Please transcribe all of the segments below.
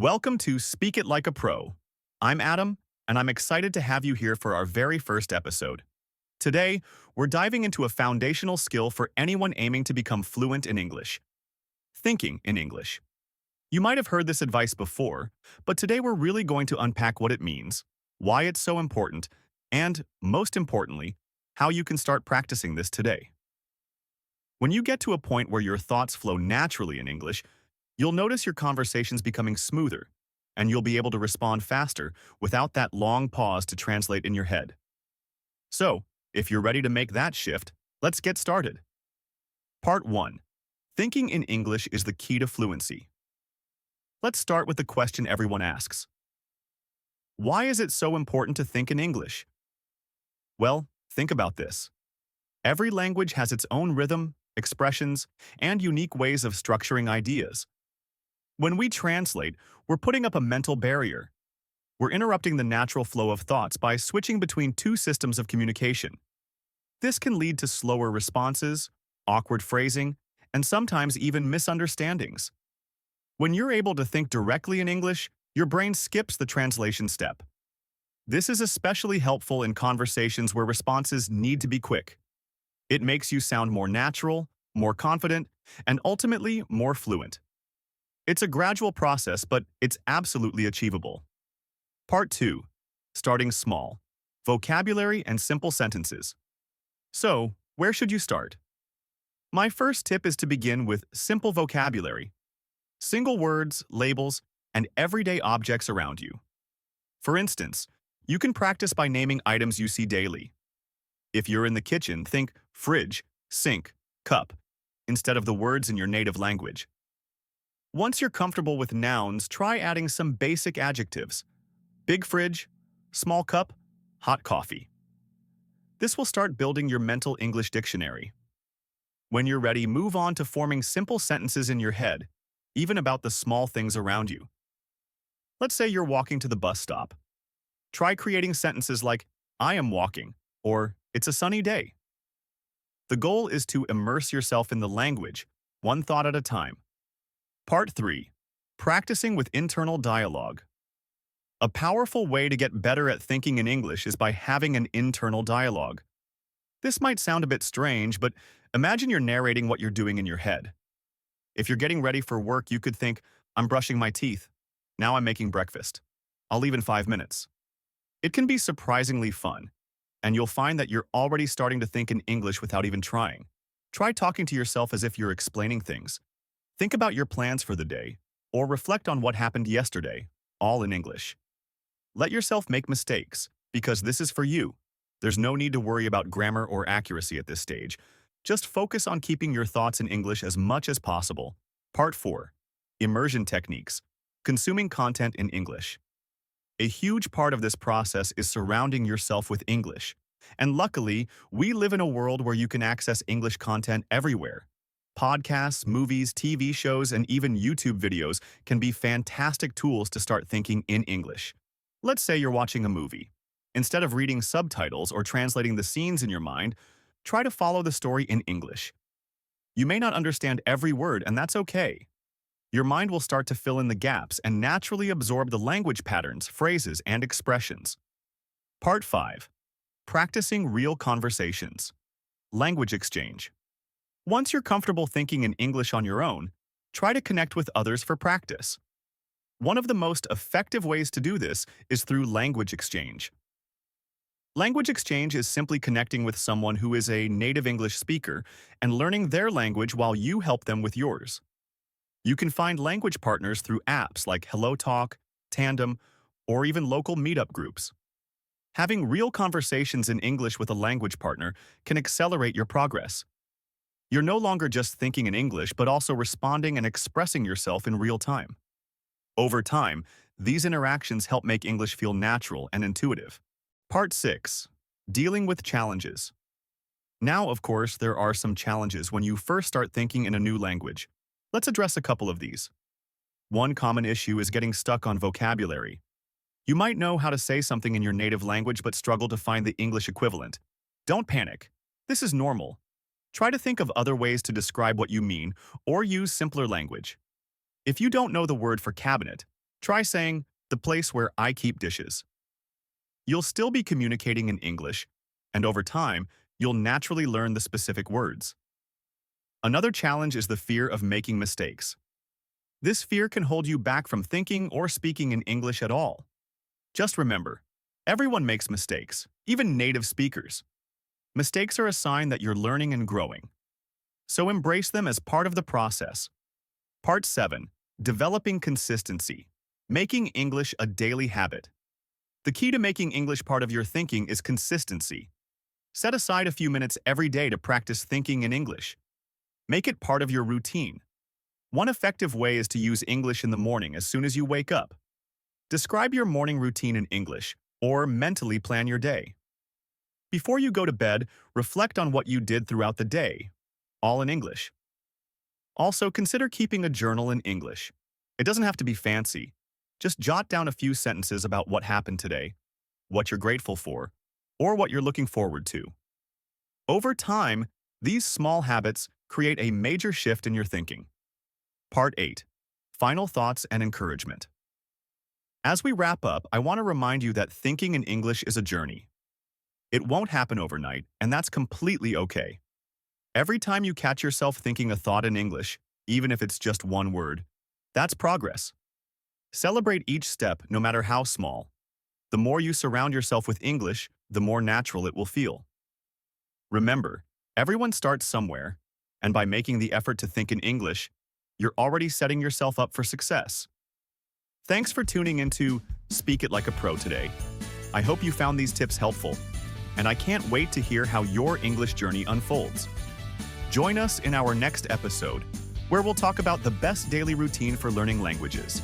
Welcome to Speak It Like a Pro. I'm Adam, and I'm excited to have you here for our very first episode. Today, we're diving into a foundational skill for anyone aiming to become fluent in English: thinking in English. You might have heard this advice before, but today we're really going to unpack what it means, why it's so important, and, most importantly, how you can start practicing this today. When you get to a point where your thoughts flow naturally in English, you'll notice your conversations becoming smoother, and you'll be able to respond faster without that long pause to translate in your head. So, if you're ready to make that shift, let's get started. Part 1. Thinking in English is the key to fluency. Let's start with the question everyone asks. Why is it so important to think in English? Well, think about this. Every language has its own rhythm, expressions, and unique ways of structuring ideas. When we translate, we're putting up a mental barrier. We're interrupting the natural flow of thoughts by switching between two systems of communication. This can lead to slower responses, awkward phrasing, and sometimes even misunderstandings. When you're able to think directly in English, your brain skips the translation step. This is especially helpful in conversations where responses need to be quick. It makes you sound more natural, more confident, and ultimately more fluent. It's a gradual process, but it's absolutely achievable. Part 2. Starting small. Vocabulary and simple sentences. So, where should you start? My first tip is to begin with simple vocabulary. Single words, labels, and everyday objects around you. For instance, you can practice by naming items you see daily. If you're in the kitchen, think fridge, sink, cup, instead of the words in your native language. Once you're comfortable with nouns, try adding some basic adjectives. Big fridge, small cup, hot coffee. This will start building your mental English dictionary. When you're ready, move on to forming simple sentences in your head, even about the small things around you. Let's say you're walking to the bus stop. Try creating sentences like, I am walking, or it's a sunny day. The goal is to immerse yourself in the language, one thought at a time. Part 3. Practicing with internal dialogue. A powerful way to get better at thinking in English is by having an internal dialogue. This might sound a bit strange, but imagine you're narrating what you're doing in your head. If you're getting ready for work, you could think, I'm brushing my teeth. Now I'm making breakfast. I'll leave in 5 minutes. It can be surprisingly fun, and you'll find that you're already starting to think in English without even trying. Try talking to yourself as if you're explaining things. Think about your plans for the day, or reflect on what happened yesterday, all in English. Let yourself make mistakes, because this is for you. There's no need to worry about grammar or accuracy at this stage. Just focus on keeping your thoughts in English as much as possible. Part 4. Immersion techniques. Consuming content in English. A huge part of this process is surrounding yourself with English. And luckily, we live in a world where you can access English content everywhere. Podcasts, movies, TV shows, and even YouTube videos can be fantastic tools to start thinking in English. Let's say you're watching a movie. Instead of reading subtitles or translating the scenes in your mind, try to follow the story in English. You may not understand every word, and that's okay. Your mind will start to fill in the gaps and naturally absorb the language patterns, phrases, and expressions. Part 5. Practicing real conversations. Language exchange. Once you're comfortable thinking in English on your own, try to connect with others for practice. One of the most effective ways to do this is through language exchange. Language exchange is simply connecting with someone who is a native English speaker and learning their language while you help them with yours. You can find language partners through apps like HelloTalk, Tandem, or even local meetup groups. Having real conversations in English with a language partner can accelerate your progress. You're no longer just thinking in English, but also responding and expressing yourself in real time. Over time, these interactions help make English feel natural and intuitive. Part 6. Dealing with challenges. Now, of course, there are some challenges when you first start thinking in a new language. Let's address a couple of these. One common issue is getting stuck on vocabulary. You might know how to say something in your native language but struggle to find the English equivalent. Don't panic. This is normal. Try to think of other ways to describe what you mean or use simpler language. If you don't know the word for cabinet, Try saying, the place where I keep dishes. You'll still be communicating in English, and over time, you'll naturally learn the specific words. Another challenge is the fear of making mistakes. This fear can hold you back from thinking or speaking in English at all. Just remember, everyone makes mistakes, even native speakers. Mistakes are a sign that you're learning and growing. So embrace them as part of the process. Part 7. Developing consistency. Making English a daily habit. The key to making English part of your thinking is consistency. Set aside a few minutes every day to practice thinking in English. Make it part of your routine. One effective way is to use English in the morning as soon as you wake up. Describe your morning routine in English, or mentally plan your day. Before you go to bed, reflect on what you did throughout the day, all in English. Also, consider keeping a journal in English. It doesn't have to be fancy. Just jot down a few sentences about what happened today, what you're grateful for, or what you're looking forward to. Over time, these small habits create a major shift in your thinking. Part 8. Final thoughts and encouragement. As we wrap up, I want to remind you that thinking in English is a journey. It won't happen overnight, and that's completely okay. Every time you catch yourself thinking a thought in English, even if it's just one word, that's progress. Celebrate each step, no matter how small. The more you surround yourself with English, the more natural it will feel. Remember, everyone starts somewhere, and by making the effort to think in English, you're already setting yourself up for success. Thanks for tuning into Speak It Like a Pro today. I hope you found these tips helpful, and I can't wait to hear how your English journey unfolds. Join us in our next episode, where we'll talk about the best daily routine for learning languages.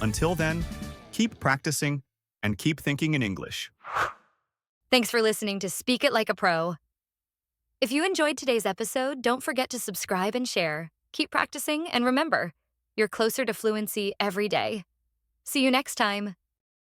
Until then, keep practicing and keep thinking in English. Thanks for listening to Speak It Like a Pro. If you enjoyed today's episode, don't forget to subscribe and share. Keep practicing, and remember, you're closer to fluency every day. See you next time.